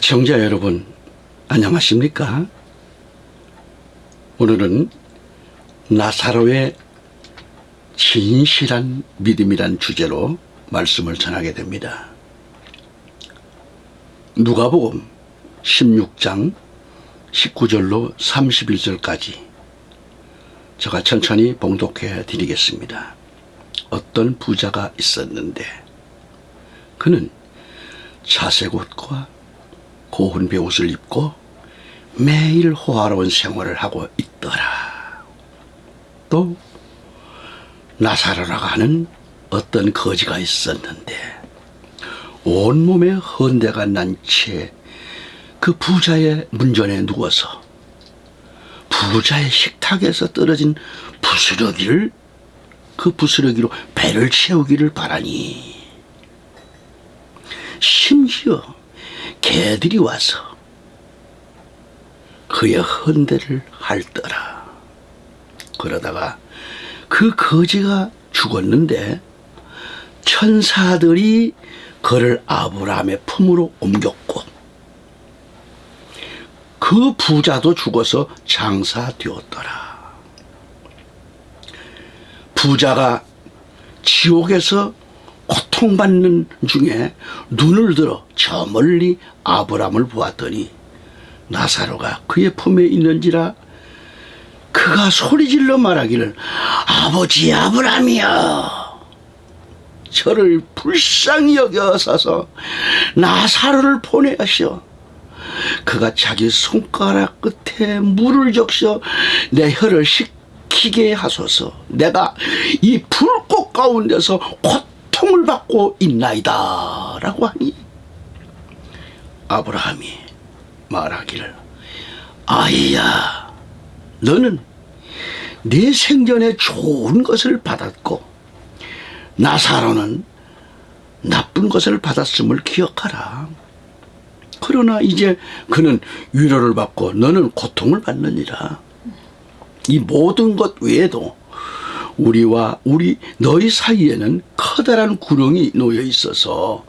청자 여러분, 안녕하십니까? 오늘은 나사로의 진실한 믿음이란 주제로 말씀을 전하게 됩니다. 누가복음 16장 19절로 31절까지 제가 천천히 봉독해 드리겠습니다. 어떤 부자가 있었는데 그는 자색 옷과 고운 베옷을 입고 매일 호화로운 생활을 하고 있더라. 또 나사로라고 하는 어떤 거지가 있었는데 온몸에 헌대가 난 채 그 부자의 문전에 누워서 부자의 식탁에서 떨어진 부스러기를 그 부스러기로 배를 채우기를 바라니 심지어 개들이 와서 그의 헌대를 핥더라. 그러다가 그 거지가 죽었는데 천사들이 그를 아브라함의 품으로 옮겼고 그 부자도 죽어서 장사되었더라. 부자가 지옥에서 고통받는 중에 눈을 들어 저 멀리 아브라함을 보았더니 나사로가 그의 품에 있는지라 그가 소리질러 말하기를 아버지 아브라함이여 저를 불쌍히 여겨서서 나사로를 보내하시오. 그가 자기 손가락 끝에 물을 적셔 내 혀를 식히게 하소서. 내가 이 불꽃 가운데서 고통을 받고 있나이다 라고 하니 아브라함이 말하기를 아이야 너는 내 생전에 좋은 것을 받았고 나사로는 나쁜 것을 받았음을 기억하라. 그러나 이제 그는 위로를 받고 너는 고통을 받느니라. 이 모든 것 외에도 우리와 너희 사이에는 커다란 구렁이 놓여 있어서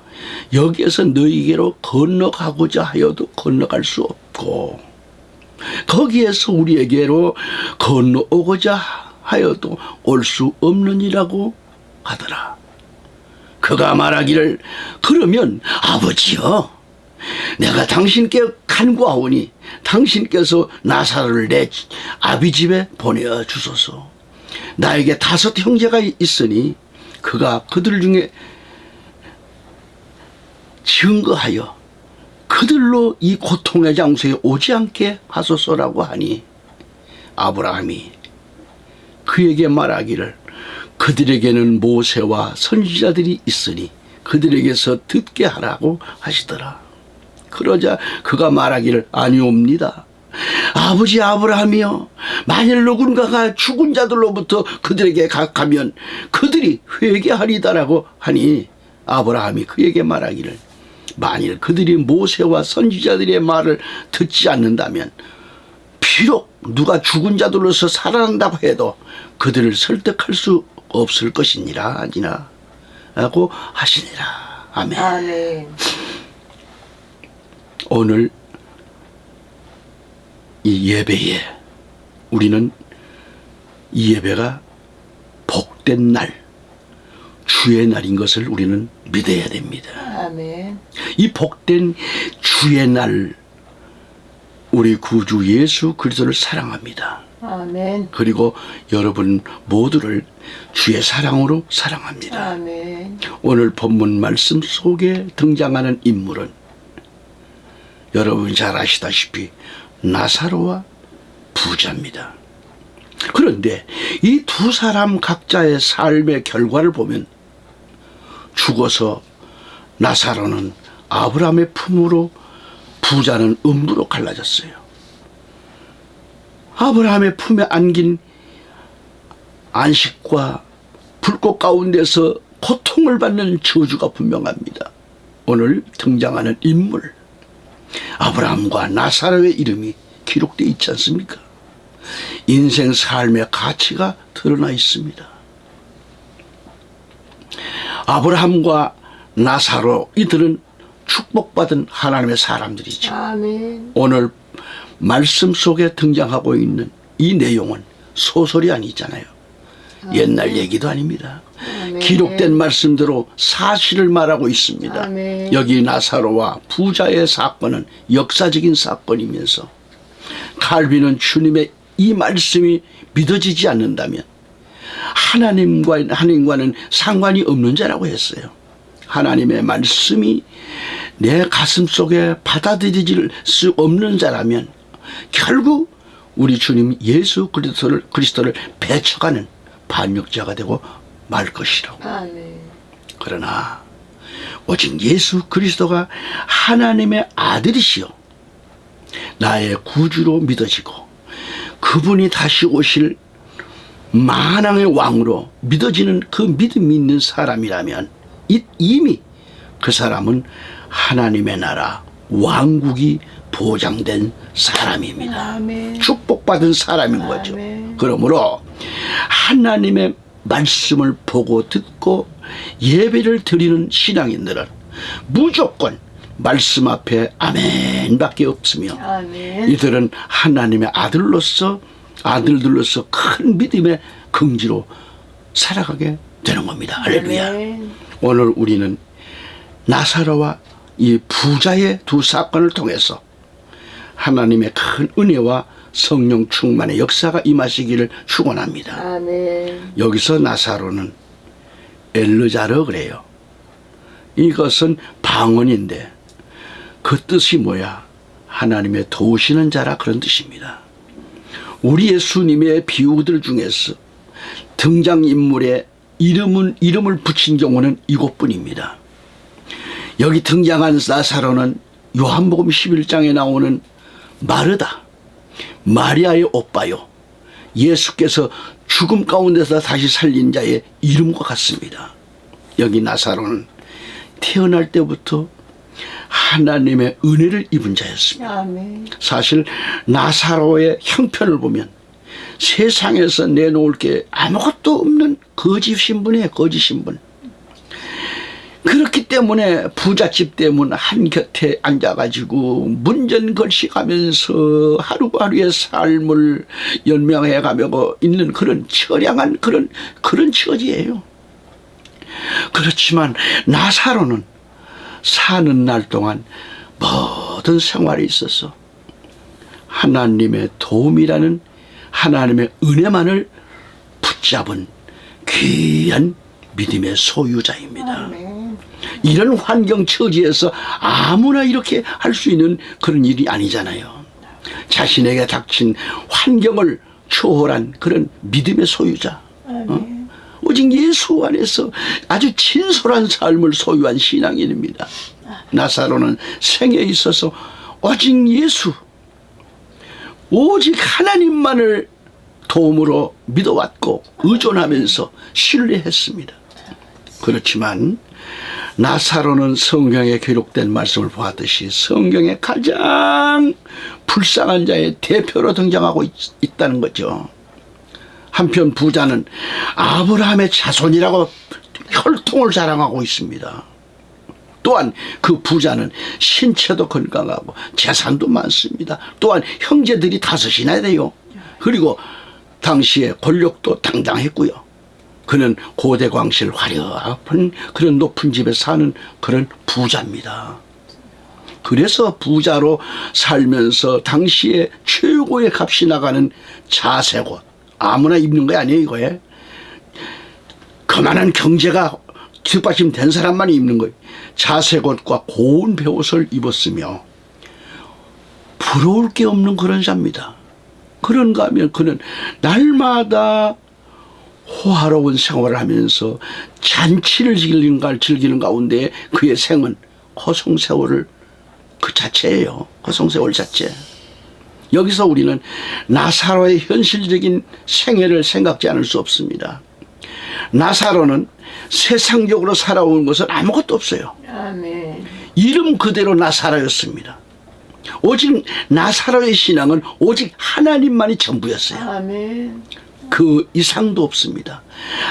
여기에서 너희에게로 건너가고자 하여도 건너갈 수 없고 거기에서 우리에게로 건너오고자 하여도 올 수 없느니라고 하더라. 그가 말하기를 그러면 아버지여 내가 당신께 간구하오니 당신께서 나사로를 내 아비 집에 보내어 주소서. 나에게 5 형제가 있으니 그가 그들 중에 증거하여 그들로 이 고통의 장소에 오지 않게 하소서라고 하니 아브라함이 그에게 말하기를 그들에게는 모세와 선지자들이 있으니 그들에게서 듣게 하라고 하시더라. 그러자 그가 말하기를 아니옵니다. 아버지 아브라함이여 만일 누군가가 죽은 자들로부터 그들에게 가면 그들이 회개하리다라고 하니 아브라함이 그에게 말하기를 만일 그들이 모세와 선지자들의 말을 듣지 않는다면 비록 누가 죽은 자들로서 살아난다고 해도 그들을 설득할 수 없을 것이니라 하니라 라고 하시니라. 아멘. 아멘. 오늘 이 예배에 우리는 이 예배가 복된 날, 주의 날인 것을 우리는 믿어야 됩니다. 아멘. 이 복된 주의 날 우리 구주 예수 그리스도를 사랑합니다. 아멘. 그리고 여러분 모두를 주의 사랑으로 사랑합니다. 아멘. 오늘 본문 말씀 속에 등장하는 인물은 여러분 잘 아시다시피 나사로와 부자입니다. 그런데 이 2 사람 각자의 삶의 결과를 보면 죽어서 나사로는 아브라함의 품으로 부자는 음부로 갈라졌어요. 아브라함의 품에 안긴 안식과 불꽃 가운데서 고통을 받는 저주가 분명합니다. 오늘 등장하는 인물 아브라함과 나사로의 이름이 기록되어 있지 않습니까? 인생 삶의 가치가 드러나 있습니다. 아브라함과 나사로 이들은 축복받은 하나님의 사람들이죠. 아멘. 오늘 말씀 속에 등장하고 있는 이 내용은 소설이 아니잖아요. 옛날 얘기도 아닙니다. 아멘. 기록된 말씀대로 사실을 말하고 있습니다. 아멘. 여기 나사로와 부자의 사건은 역사적인 사건이면서 칼빈은 주님의 이 말씀이 믿어지지 않는다면 하나님과는 상관이 없는 자라고 했어요. 하나님의 말씀이 내 가슴 속에 받아들이질 수 없는 자라면 결국 우리 주님 예수 그리스도를 배척하는 반역자가 되고 말 것이라고. 아멘. 그러나 오직 예수 그리스도가 하나님의 아들이시여 나의 구주로 믿어지고 그분이 다시 오실 만왕의 왕으로 믿어지는 그 믿음이 있는 사람이라면 이미 그 사람은 하나님의 나라 왕국이 보장된 사람입니다. 아멘. 축복받은 사람인 거죠. 아멘. 그러므로 하나님의 말씀을 보고 듣고 예배를 드리는 신앙인들은 무조건 말씀 앞에 아멘밖에 없으며 아멘. 이들은 하나님의 아들들로서 큰 믿음의 긍지로 살아가게 되는 겁니다. 할렐루야. 아멘. 오늘 우리는 나사로와 이 부자의 두 사건을 통해서 하나님의 큰 은혜와 성령 충만의 역사가 임하시기를 축원합니다. 아멘. 여기서 나사로는 엘르자르 그래요. 이것은 방언인데 그 뜻이 뭐야? 하나님의 도우시는 자라 그런 뜻입니다. 우리 예수님의 비유들 중에서 등장인물의 이름을 붙인 경우는 이것뿐입니다. 여기 등장한 나사로는 요한복음 11장에 나오는 마르다, 마리아의 오빠요. 예수께서 죽음 가운데서 다시 살린 자의 이름과 같습니다. 여기 나사로는 태어날 때부터 하나님의 은혜를 입은 자였습니다. 아멘. 사실 나사로의 형편을 보면 세상에서 내놓을 게 아무것도 없는 거짓 신분이에요. 거짓 신분. 그렇기 때문에 부잣집 때문 한 곁에 앉아가지고 문전걸식하면서 하루하루의 삶을 연명해가며 있는 그런 처량한 그런 처지예요. 그렇지만 나사로는 사는 날 동안 모든 생활에 있어서 하나님의 도움이라는 하나님의 은혜만을 붙잡은 귀한 믿음의 소유자입니다. 아멘. 이런 환경 처지에서 아무나 이렇게 할 수 있는 그런 일이 아니잖아요. 자신에게 닥친 환경을 초월한 그런 믿음의 소유자. 오직 예수 안에서 아주 진솔한 삶을 소유한 신앙인입니다. 나사로는 생에 있어서 오직 예수, 오직 하나님만을 도움으로 믿어왔고 의존하면서 신뢰했습니다. 그렇지만 나사로는 성경에 기록된 말씀을 보았듯이 성경에 가장 불쌍한 자의 대표로 등장하고 있다는 거죠. 한편 부자는 아브라함의 자손이라고 혈통을 자랑하고 있습니다. 또한 그 부자는 신체도 건강하고 재산도 많습니다. 또한 형제들이 5이나 돼요. 그리고 당시에 권력도 당당했고요. 그는 고대 광실 화려한 그런 높은 집에 사는 그런 부자입니다. 그래서 부자로 살면서 당시에 최고의 값이 나가는 자색옷, 아무나 입는 거 아니에요 이거에. 그만한 경제가 뒷받침된 사람만 입는 거예요. 자색옷과 고운 베옷을 입었으며 부러울 게 없는 그런 자입니다. 그런가 하면 그는 날마다 호화로운 생활을 하면서 잔치를 즐기는 가운데 그의 생은 허송세월 그 자체예요. 허송세월 자체. 여기서 우리는 나사로의 현실적인 생애를 생각지 않을 수 없습니다. 나사로는 세상적으로 살아온 것은 아무것도 없어요. 아멘. 이름 그대로 나사로였습니다. 오직 나사로의 신앙은 오직 하나님만이 전부였어요. 아멘. 그 이상도 없습니다.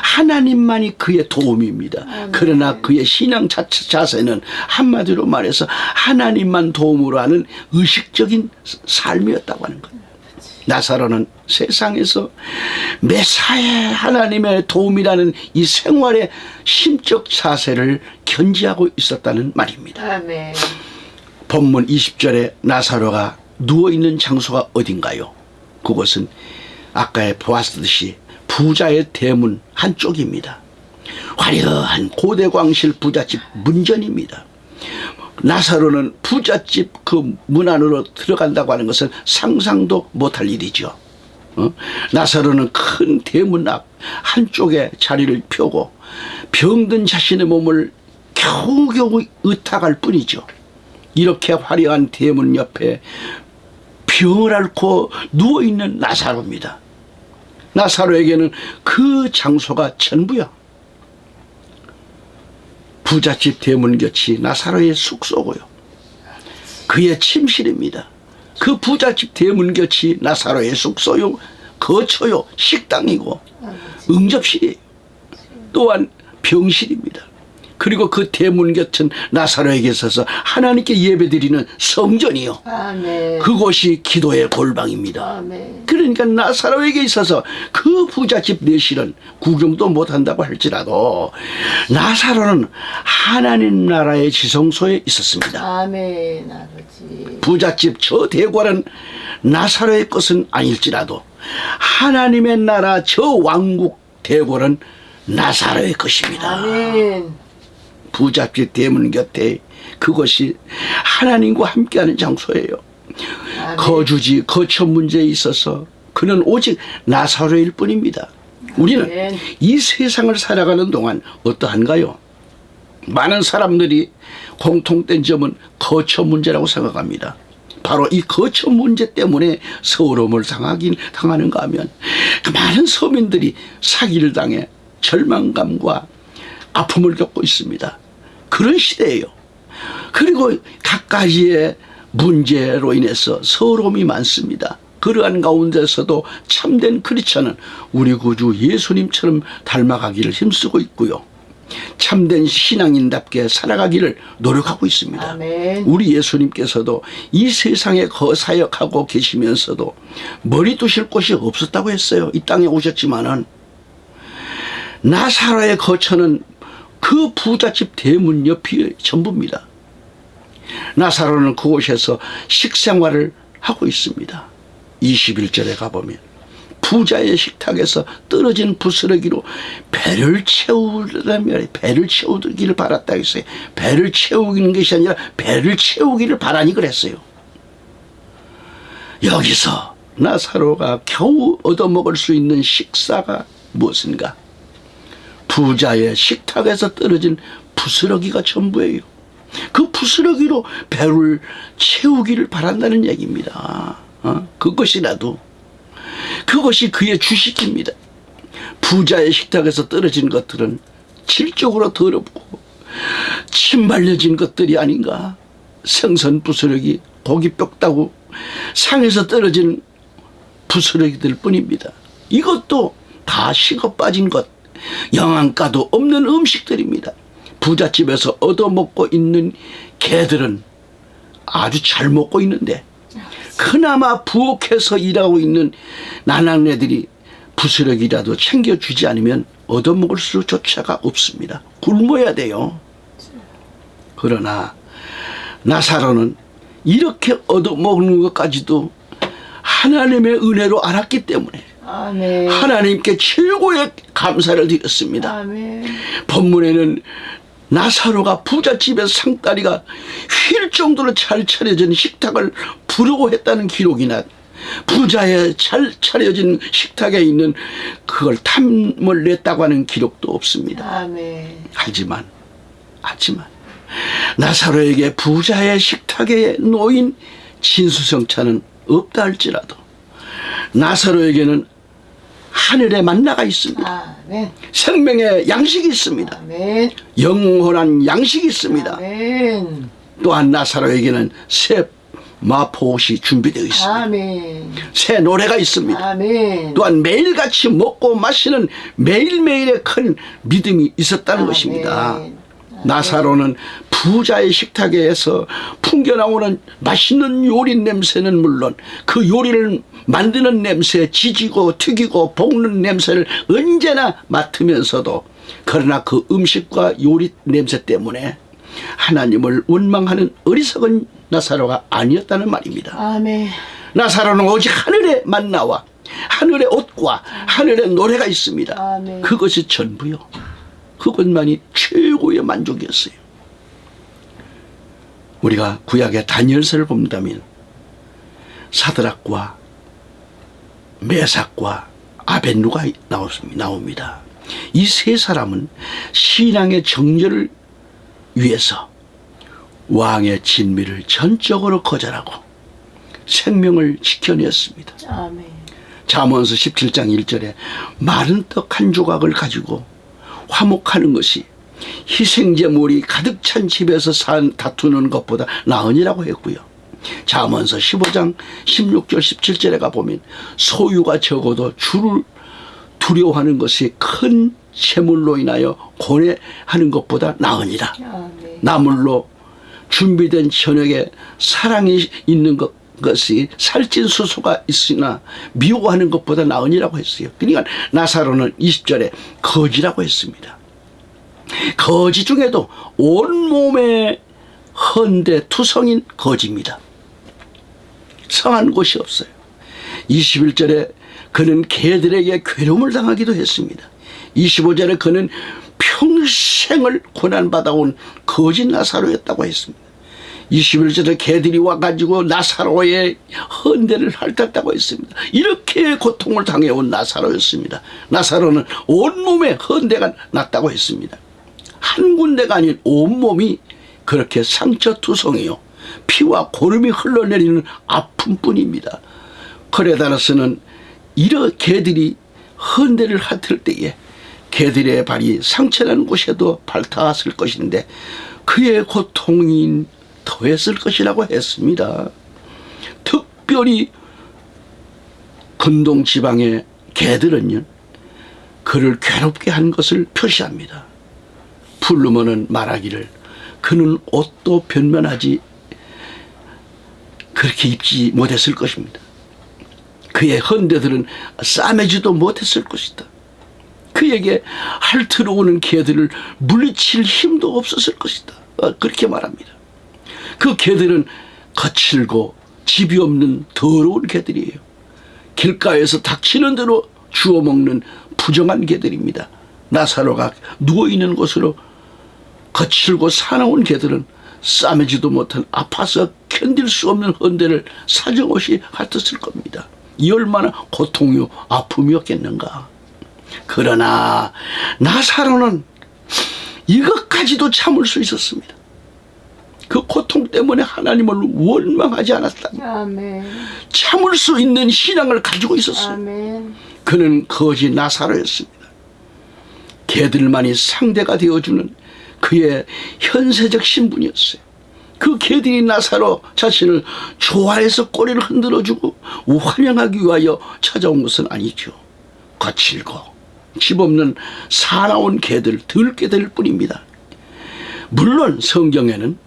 하나님만이 그의 도움입니다. 그러나 그의 신앙 자세는 한마디로 말해서 하나님만 도움으로 하는 의식적인 삶이었다고 하는 거예요. 나사로는 세상에서 매사에 하나님의 도움이라는 이 생활의 심적 자세를 견지하고 있었다는 말입니다. 아멘. 본문 20절에 나사로가 누워있는 장소가 어딘가요? 그것은 아까 보았듯이 부자의 대문 한쪽입니다. 화려한 고대광실 부잣집 문전입니다. 나사로는 부잣집 그 문 안으로 들어간다고 하는 것은 상상도 못할 일이죠. 나사로는 큰 대문 앞 한쪽에 자리를 펴고 병든 자신의 몸을 겨우겨우 의탁할 뿐이죠. 이렇게 화려한 대문 옆에 병을 앓고 누워있는 나사로입니다. 나사로에게는 그 장소가 전부야. 부잣집 대문 곁이 나사로의 숙소고요. 그의 침실입니다. 그 부잣집 대문 곁이 나사로의 숙소요, 거처요, 식당이고 응접실이에요. 또한 병실입니다. 그리고 그 대문 곁은 나사로에게 있어서 하나님께 예배드리는 성전이요. 아멘. 그곳이 기도의 골방입니다. 아멘. 그러니까 나사로에게 있어서 그 부잣집 내실은 구경도 못한다고 할지라도 나사로는 하나님 나라의 지성소에 있었습니다. 아멘. 아버지. 부잣집 저 대궐은 나사로의 것은 아닐지라도 하나님의 나라 저 왕국 대궐은 나사로의 것입니다. 아멘. 부잣집 대문 곁에 그것이 하나님과 함께하는 장소예요. 아멘. 거주지 거처 문제에 있어서 그는 오직 나사로일 뿐입니다. 우리는 아멘. 이 세상을 살아가는 동안 어떠한가요? 많은 사람들이 공통된 점은 거처 문제라고 생각합니다. 바로 이 거처 문제 때문에 서러움을 당하는가 하면 그 많은 서민들이 사기를 당해 절망감과 아픔을 겪고 있습니다. 그런 시대예요. 그리고 각가지의 문제로 인해서 서러움이 많습니다. 그러한 가운데서도 참된 크리스천은 우리 구주 예수님처럼 닮아가기를 힘쓰고 있고요. 참된 신앙인답게 살아가기를 노력하고 있습니다. 아멘. 우리 예수님께서도 이 세상에 사역하고 계시면서도 머리 두실 곳이 없었다고 했어요. 이 땅에 오셨지만은 나사로의 거처는 그 부잣집 대문 옆이 전부입니다. 나사로는 그곳에서 식생활을 하고 있습니다. 21절에 가보면 부자의 식탁에서 떨어진 부스러기로 배를 채우려면 배를 채우기를 바랐다 했어요. 배를 채우는 것이 아니라 배를 채우기를 바라니 그랬어요. 여기서 나사로가 겨우 얻어먹을 수 있는 식사가 무엇인가? 부자의 식탁에서 떨어진 부스러기가 전부예요. 그 부스러기로 배를 채우기를 바란다는 얘기입니다. 그것이라도 그것이 그의 주식입니다. 부자의 식탁에서 떨어진 것들은 질적으로 더럽고 침 발려진 것들이 아닌가. 생선 부스러기, 고기 뼈다구 상에서 떨어진 부스러기들 뿐입니다. 이것도 다 식어 빠진 것, 영양가도 없는 음식들입니다. 부잣집에서 얻어먹고 있는 개들은 아주 잘 먹고 있는데 그나마 부엌에서 일하고 있는 나낙네들이 부스러기라도 챙겨주지 않으면 얻어먹을 수조차가 없습니다. 굶어야 돼요. 그러나 나사로는 이렇게 얻어먹는 것까지도 하나님의 은혜로 알았기 때문에 아멘. 하나님께 최고의 감사를 드렸습니다. 아멘. 본문에는 나사로가 부잣집에서 상다리가 휠 정도로 잘 차려진 식탁을 부러워했다는 기록이나 부자의 잘 차려진 식탁에 있는 그걸 탐을 냈다고 하는 기록도 없습니다. 아멘. 하지만 나사로에게 부자의 식탁에 놓인 진수성찬은 없다 할지라도 나사로에게는 하늘의 만나가 있습니다. 아멘. 생명의 양식이 있습니다. 아멘. 영원한 양식이 있습니다. 아멘. 또한 나사로에게는 새 마포옷이 준비되어 있습니다. 아멘. 새 노래가 있습니다. 아멘. 또한 매일같이 먹고 마시는 매일매일의 큰 믿음이 있었다는 아멘. 것입니다. 나사로는 부자의 식탁에서 풍겨나오는 맛있는 요리 냄새는 물론 그 요리를 만드는 냄새, 지지고 튀기고 볶는 냄새를 언제나 맡으면서도 그러나 그 음식과 요리 냄새 때문에 하나님을 원망하는 어리석은 나사로가 아니었다는 말입니다. 아멘. 나사로는 오직 하늘의 만나와 하늘의 옷과 하늘의 노래가 있습니다. 아멘. 그것이 전부요. 그것만이 최고의 만족이었어요. 우리가 구약의 다니엘서를 본다면 사드락과 메삭과 아벳누가 나옵니다. 이 세 사람은 신앙의 정절을 위해서 왕의 진미를 전적으로 거절하고 생명을 지켜냈습니다. 아멘. 잠언서 17장 1절에 마른 떡 한 조각을 가지고 화목하는 것이 희생제물이 가득 찬 집에서 다투는 것보다 나으니라고 했고요. 잠언서 15장 16절 17절에 가보면 소유가 적어도 주를 두려워하는 것이 큰 재물로 인하여 고뇌하는 것보다 나으니라. 아멘. 나물로 준비된 저녁에 사랑이 있는 것이 살찐 수소가 있으나 미워하는 것보다 나으니라고 했어요. 그러니까 나사로는 20절에 거지라고 했습니다. 거지 중에도 온몸에 헌데 투성인 거지입니다. 성한 곳이 없어요. 21절에 그는 개들에게 괴로움을 당하기도 했습니다. 25절에 그는 평생을 고난받아온 거지 나사로였다고 했습니다. 21절에 개들이 와가지고 나사로의 헌대를 핥았다고 했습니다. 이렇게 고통을 당해온 나사로였습니다. 나사로는 온몸에 헌대가 났다고 했습니다. 한 군데가 아닌 온몸이 그렇게 상처투성이요 피와 고름이 흘러내리는 아픔뿐입니다. 코레다라스는 이런 개들이 헌대를 핥을 때에 개들의 발이 상처난 곳에도 밟았을 것인데 그의 고통이 더했을 것이라고 했습니다. 특별히 근동 지방의 개들은요 그를 괴롭게 한 것을 표시합니다. 풀르머는 말하기를 그는 옷도 변면하지 그렇게 입지 못했을 것입니다. 그의 헌대들은 싸매지도 못했을 것이다. 그에게 핥으러 오는 개들을 물리칠 힘도 없었을 것이다. 그렇게 말합니다. 그 개들은 거칠고 집이 없는 더러운 개들이에요. 길가에서 닥치는 대로 주워 먹는 부정한 개들입니다. 나사로가 누워있는 곳으로 거칠고 사나운 개들은 싸매지도 못한 아파서 견딜 수 없는 헌대를 사정없이 핥았을 겁니다. 이 얼마나 고통이요 아픔이었겠는가. 그러나 나사로는 이것까지도 참을 수 있었습니다. 그 고통 때문에 하나님을 원망하지 않았다. 아멘. 참을 수 있는 신앙을 가지고 있었어요. 아멘. 그는 거지 나사로였습니다. 개들만이 상대가 되어주는 그의 현세적 신분이었어요. 그 개들이 나사로 자신을 좋아해서 꼬리를 흔들어주고 환영하기 위하여 찾아온 것은 아니죠. 거칠고 집 없는 사나운 개들, 들개들 뿐입니다. 물론 성경에는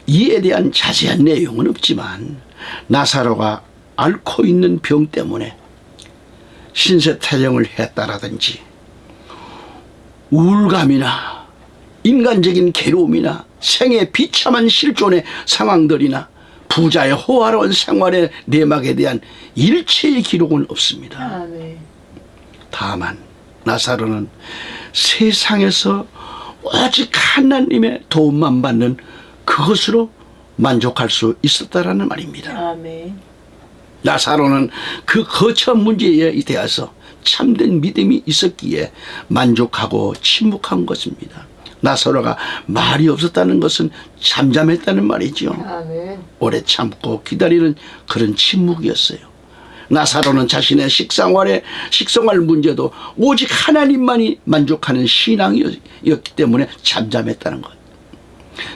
이에 대한 자세한 내용은 없지만 나사로가 앓고 있는 병 때문에 신세타령을 했다라든지 우울감이나 인간적인 괴로움이나 생의 비참한 실존의 상황들이나 부자의 호화로운 생활의 내막에 대한 일체의 기록은 없습니다. 아멘. 다만 나사로는 세상에서 오직 하나님의 도움만 받는 그것으로 만족할 수 있었다라는 말입니다. 아멘. 나사로는 그 거처한 문제에 대해서 참된 믿음이 있었기에 만족하고 침묵한 것입니다. 나사로가 말이 없었다는 것은 잠잠했다는 말이죠. 아멘. 오래 참고 기다리는 그런 침묵이었어요. 나사로는 자신의 식생활 문제도 오직 하나님만이 만족하는 신앙이었기 때문에 잠잠했다는 것.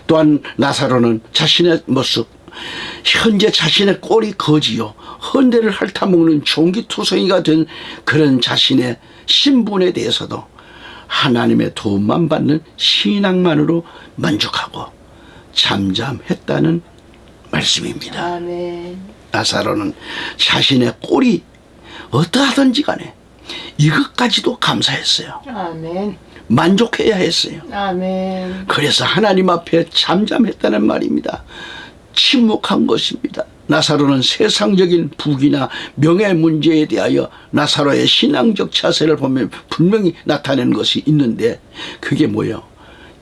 또한 나사로는 자신의 모습, 현재 자신의 꼴이 거지요 헌대를 핥아먹는 종기투성이가 된 그런 자신의 신분에 대해서도 하나님의 도움만 받는 신앙만으로 만족하고 잠잠했다는 말씀입니다. 아멘. 나사로는 자신의 꼴이 어떠하든지 간에 이것까지도 감사했어요. 아멘. 만족해야 했어요. 아멘. 그래서 하나님 앞에 잠잠했다는 말입니다. 침묵한 것입니다. 나사로는 세상적인 부귀나 명예 문제에 대하여 나사로의 신앙적 자세를 보면 분명히 나타내는 것이 있는데 그게 뭐예요?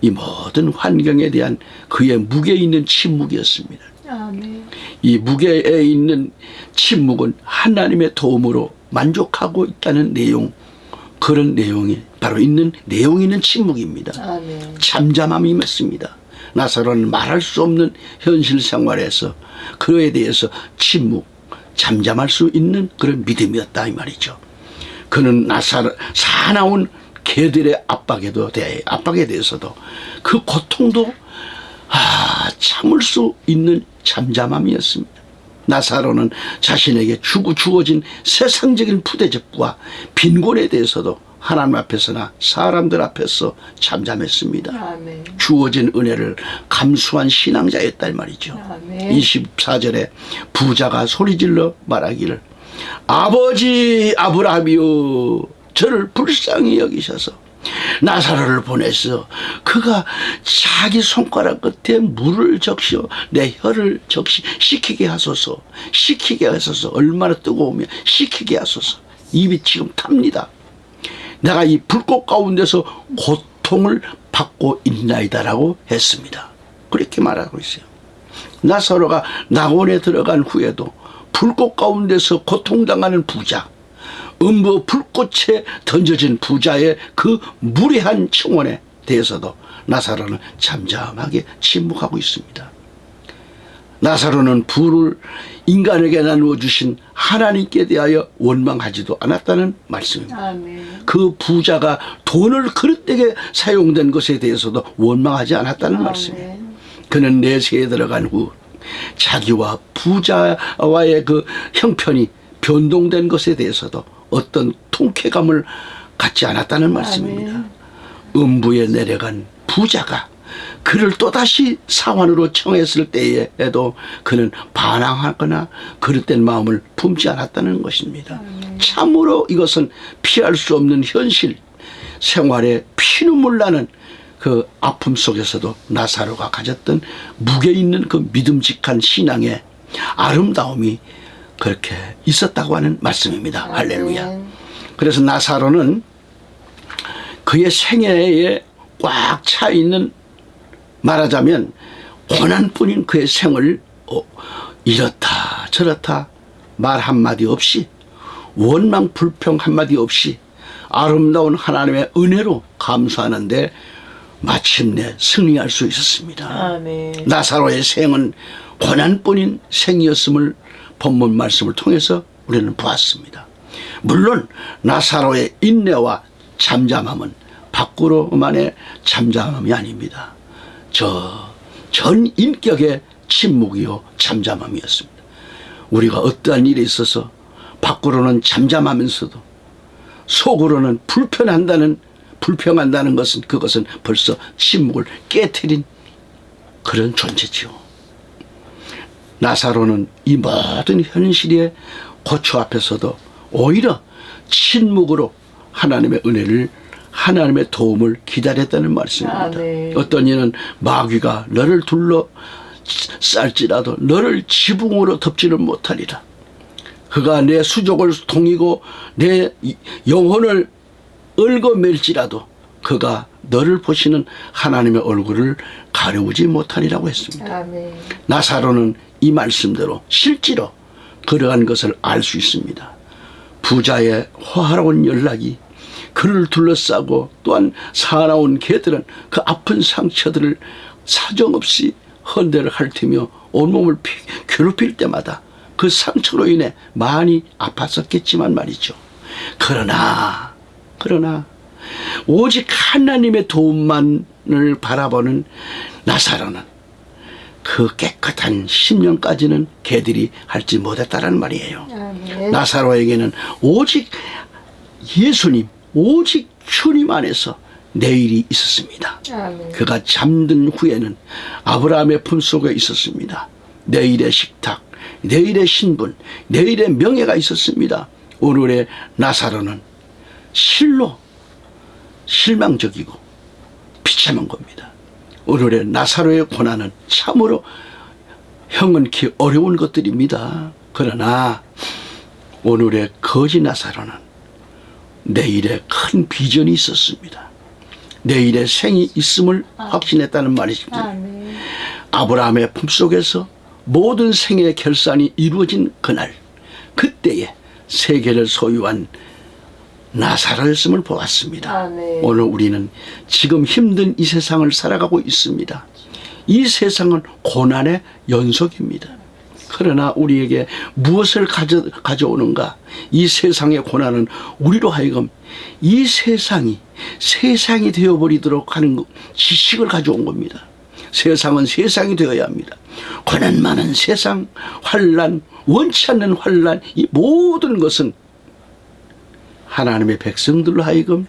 이 모든 환경에 대한 그의 무게 있는 침묵이었습니다. 아멘. 이 무게에 있는 침묵은 하나님의 도움으로 만족하고 있다는 내용, 그런 내용이 바로 있는 내용이 있는 침묵입니다. 아멘. 잠잠함이 맞습니다. 나사로는 말할 수 없는 현실 생활에서 그에 대해서 침묵, 잠잠할 수 있는 그런 믿음이었다 이 말이죠. 그는 사나운 개들의 압박에 대해서도 그 고통도 참을 수 있는 잠잠함이었습니다. 나사로는 자신에게 주어진 세상적인 부대접과 빈곤에 대해서도 하나님 앞에서나 사람들 앞에서 잠잠했습니다. 아멘. 주어진 은혜를 감수한 신앙자였다 이 말이죠. 아멘. 24절에 부자가 소리질러 말하기를 아버지 아브라함이여 저를 불쌍히 여기셔서 나사로를 보내서 그가 자기 손가락 끝에 물을 적셔 내 혀를 식히게 하소서. 얼마나 뜨거우면 식히게 하소서. 입이 지금 탑니다. 내가 이 불꽃 가운데서 고통을 받고 있나이다라고 했습니다. 그렇게 말하고 있어요. 나사로가 낙원에 들어간 후에도 불꽃 가운데서 고통당하는 부자, 음부 불꽃에 던져진 부자의 그 무례한 청원에 대해서도 나사로는 잠잠하게 침묵하고 있습니다. 나사로는 부를 인간에게 나누어 주신 하나님께 대하여 원망하지도 않았다는 말씀입니다. 아멘. 그 부자가 돈을 그릇되게 사용된 것에 대해서도 원망하지 않았다는 말씀이에요. 그는 내세에 들어간 후 자기와 부자와의 그 형편이 변동된 것에 대해서도 어떤 통쾌감을 갖지 않았다는 말씀입니다. 음부에 내려간 부자가 그를 또다시 사환으로 청했을 때에도 그는 반항하거나 그릇된 마음을 품지 않았다는 것입니다. 참으로 이것은 피할 수 없는 현실, 생활에 피눈물 나는 그 아픔 속에서도 나사로가 가졌던 무게 있는 그 믿음직한 신앙의 아름다움이 그렇게 있었다고 하는 말씀입니다. 할렐루야. 그래서 나사로는 그의 생애에 꽉 차 있는, 말하자면 고난뿐인 그의 생을 이렇다 저렇다 말 한마디 없이, 원망 불평 한마디 없이 아름다운 하나님의 은혜로 감수하는데 마침내 승리할 수 있었습니다. 아멘. 나사로의 생은 고난뿐인 생이었음을 본문 말씀을 통해서 우리는 보았습니다. 물론 나사로의 인내와 잠잠함은 밖으로만의 잠잠함이 아닙니다. 전 인격의 침묵이요 잠잠함이었습니다. 우리가 어떠한 일에 있어서 밖으로는 잠잠하면서도 속으로는 불평한다는 것은, 그것은 벌써 침묵을 깨트린 그런 존재지요. 나사로는 이 모든 현실의 고초 앞에서도 오히려 침묵으로 하나님의 은혜를, 하나님의 도움을 기다렸다는 말씀입니다. 아멘. 어떤 이는 마귀가 너를 둘러쌀지라도 너를 지붕으로 덮지는 못하리라. 그가 내 수족을 동이고 내 영혼을 얽어맬지라도 그가 너를 보시는 하나님의 얼굴을 가려우지 못하리라고 했습니다. 아멘. 나사로는 이 말씀대로 실제로 그러한 것을 알 수 있습니다. 부자의 호화로운 연락이 그를 둘러싸고, 또한 사나운 개들은 그 아픈 상처들을 사정없이 헌대를 핥으며 온몸을 괴롭힐 때마다 그 상처로 인해 많이 아팠었겠지만 말이죠. 그러나 오직 하나님의 도움만을 바라보는 나사로는 그 깨끗한 심령까지는 개들이 할지 못했다라는 말이에요. 아멘. 나사로에게는 오직 예수님, 오직 주님 안에서 내일이 있었습니다. 아멘. 그가 잠든 후에는 아브라함의 품속에 있었습니다. 내일의 식탁, 내일의 신분, 내일의 명예가 있었습니다. 오늘의 나사로는 실로 실망적이고 비참한 겁니다. 오늘의 나사로의 고난은 참으로 형언키 어려운 것들입니다. 그러나 오늘의 거지 나사로는 내일의 큰 비전이 있었습니다. 내일의 생이 있음을 확신했다는 말이십니다. 아멘. 아브라함의 품속에서 모든 생의 결산이 이루어진 그날, 그때에 세계를 소유한 나사로였음을 보았습니다. 아멘. 오늘 우리는 지금 힘든 이 세상을 살아가고 있습니다. 이 세상은 고난의 연속입니다. 그러나 우리에게 무엇을 가져오는가? 이 세상의 고난은 우리로 하여금 이 세상이 되어버리도록 하는 지식을 가져온 겁니다. 세상은 세상이 되어야 합니다. 고난 많은 세상, 환난, 원치 않는 환난, 이 모든 것은 하나님의 백성들로 하여금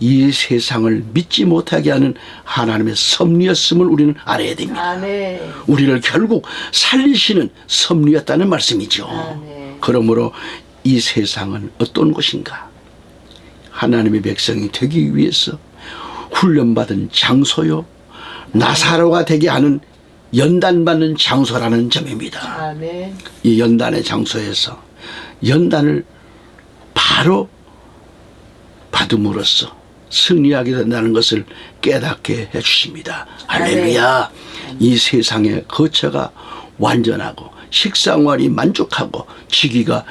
이 세상을 믿지 못하게 하는 하나님의 섭리였음을 우리는 알아야 됩니다. 아멘. 우리를 결국 살리시는 섭리였다는 말씀이죠. 아멘. 그러므로 이 세상은 어떤 곳인가? 하나님의 백성이 되기 위해서 훈련받은 장소요, 나사로가 되게 하는 연단받는 장소라는 점입니다. 아멘. 이 연단의 장소에서 연단을 바로 받음으로써 승리하게 된다는 것을 깨닫게 해주십니다. 할렐루야. 이 세상의 거처가 완전하고 식생활이 만족하고 지기가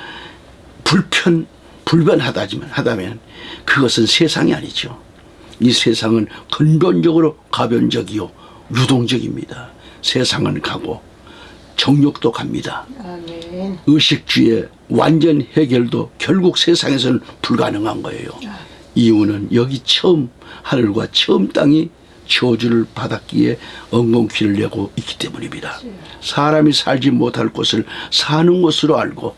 불변하다면 그것은 세상이 아니죠. 이 세상은 근본적으로 가변적이요 유동적입니다. 세상은 가고 정욕도 갑니다. 아멘. 의식주의 완전 해결도 결국 세상에서는 불가능한 거예요. 이유는 여기 처음 하늘과 처음 땅이 저주를 받았기에 엉겅퀴를 내고 있기 때문입니다. 사람이 살지 못할 곳을 사는 곳으로 알고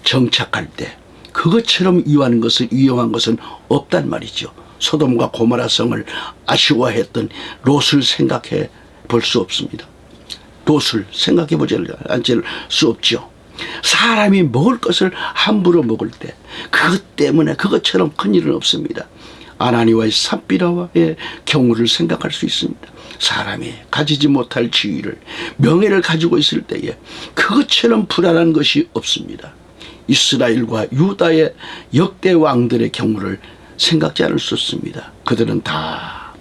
정착할 때 그것처럼 위험한 것은 없단 말이죠. 소돔과 고모라 성을 아쉬워했던 롯을 생각해 볼 수 없습니다. 롯을 생각해 보지 않을 수 없죠. 사람이 먹을 것을 함부로 먹을 때 그것 때문에 그것처럼 큰일은 없습니다. 아나니와의 삽비라와의 경우를 생각할 수 있습니다. 사람이 가지지 못할 지위를, 명예를 가지고 있을 때에 그것처럼 불안한 것이 없습니다. 이스라엘과 유다의 역대 왕들의 경우를 생각지 않을 수 없습니다. 그들은 다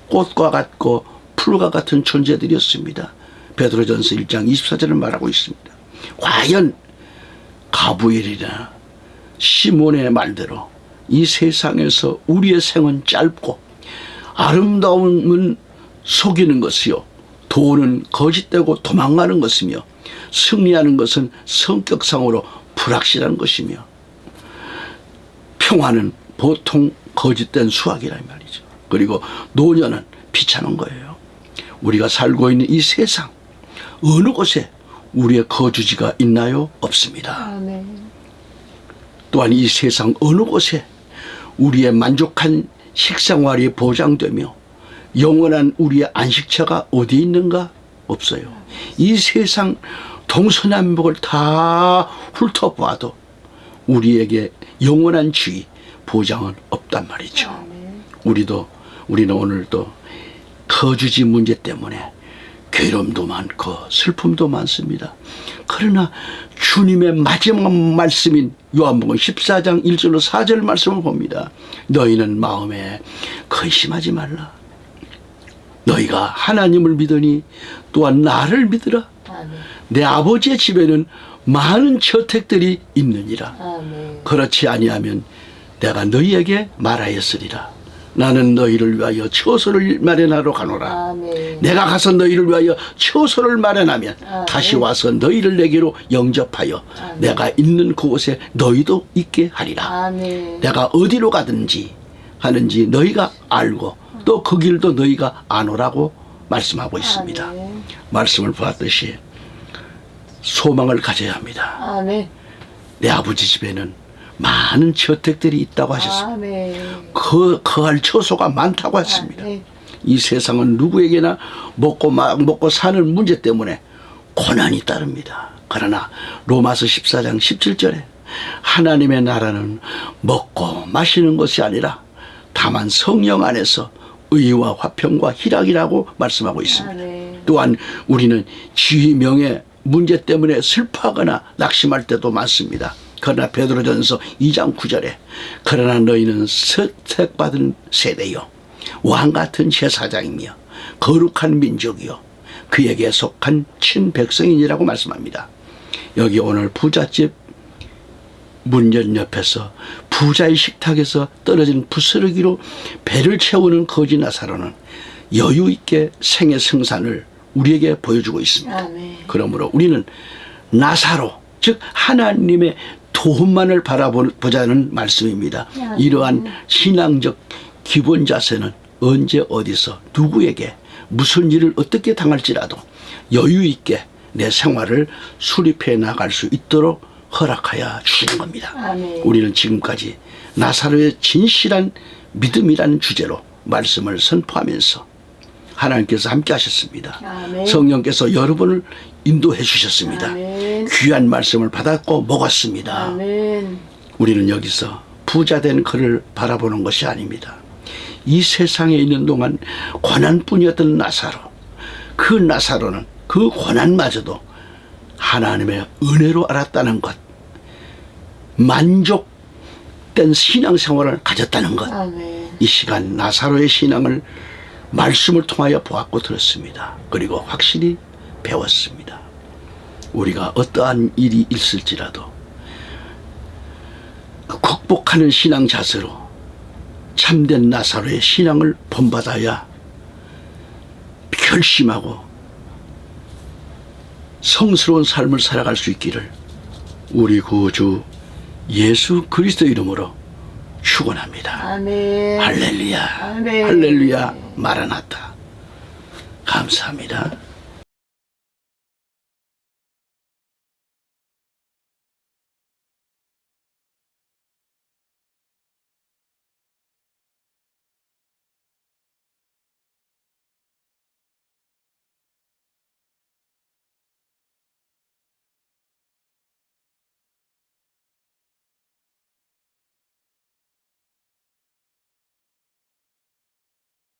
꽃과 같고 풀과 같은 존재들이었습니다. 베드로전서 1장 24절을 말하고 있습니다. 과연 가브엘이나 시몬의 말대로 이 세상에서 우리의 생은 짧고 아름다움은 속이는 것이요 돈은 거짓되고 도망가는 것이며 승리하는 것은 성격상으로 불확실한 것이며 평화는 보통 거짓된 수학이란 말이죠. 그리고 노년은 비참한 거예요. 우리가 살고 있는 이 세상 어느 곳에 우리의 거주지가 있나요? 없습니다. 아멘. 또한 이 세상 어느 곳에 우리의 만족한 식생활이 보장되며 영원한 우리의 안식처가 어디 있는가? 없어요. 이 세상 동서남북을 다 훑어봐도 우리에게 영원한 지위, 보장은 없단 말이죠. 아멘. 우리는 오늘도 거주지 문제 때문에 괴로움도 많고 슬픔도 많습니다. 그러나 주님의 마지막 말씀인 요한복음 14장 1절로 4절 말씀을 봅니다. 너희는 마음에 근심하지 말라. 너희가 하나님을 믿으니 또한 나를 믿으라. 아멘. 내 아버지의 집에는 많은 저택들이 있느니라. 아멘. 그렇지 아니하면 내가 너희에게 말하였으리라. 나는 너희를 위하여 처소를 마련하러 가노라. 아멘. 내가 가서 너희를 위하여 처소를 마련하면 아멘. 다시 와서 너희를 내게로 영접하여 아멘. 내가 있는 그곳에 너희도 있게 하리라. 아멘. 내가 어디로 가든지 하는지 너희가 알고 또 그 길도 너희가 아노라고 말씀하고 있습니다. 아멘. 말씀을 보았듯이 소망을 가져야 합니다. 아멘. 내 아버지 집에는 많은 저택들이 있다고 하셨습니다. 아멘. 거할 처소가 많다고 했습니다. 아멘. 이 세상은 누구에게나 먹고 사는 문제 때문에 고난이 따릅니다. 그러나 로마서 14장 17절에 하나님의 나라는 먹고 마시는 것이 아니라 다만 성령 안에서 의와 화평과 희락이라고 말씀하고 있습니다. 아멘. 또한 우리는 지위 명예 문제 때문에 슬퍼하거나 낙심할 때도 많습니다. 그러나 베드로전서 2장 9절에 그러나 너희는 선택받은 세대요 왕같은 제사장이며 거룩한 민족이요 그에게 속한 친백성이니라고 말씀합니다. 여기 오늘 부잣집 문전 옆에서 부자의 식탁에서 떨어진 부스러기로 배를 채우는 거지 나사로는 여유 있게 생의 승산을 우리에게 보여주고 있습니다. 아멘. 그러므로 우리는 나사로 즉 하나님의 도움만을 바라보자는 말씀입니다. 이러한 신앙적 기본 자세는 언제 어디서 누구에게 무슨 일을 어떻게 당할지라도 여유 있게 내 생활을 수립해 나갈 수 있도록 허락하여 주시는 겁니다. 아멘. 우리는 지금까지 나사로의 진실한 믿음이라는 주제로 말씀을 선포하면서 하나님께서 함께 하셨습니다. 아멘. 성령께서 여러분을 인도해 주셨습니다. 아멘. 귀한 말씀을 받았고 먹었습니다. 아멘. 우리는 여기서 부자된 그를 바라보는 것이 아닙니다. 이 세상에 있는 동안 고난뿐이었던 나사로, 그 나사로는 그 고난마저도 하나님의 은혜로 알았다는 것, 만족된 신앙생활을 가졌다는 것, 아멘. 이 시간 나사로의 신앙을 말씀을 통하여 보았고 들었습니다. 그리고 확실히 배웠습니다. 우리가 어떠한 일이 있을지라도 극복하는 신앙 자세로 참된 나사로의 신앙을 본받아야 결심하고 성스러운 삶을 살아갈 수 있기를 우리 구주 예수 그리스도 이름으로 축원합니다. 아멘. 할렐루야. 아멘. 할렐루야. 마라나타. 감사합니다.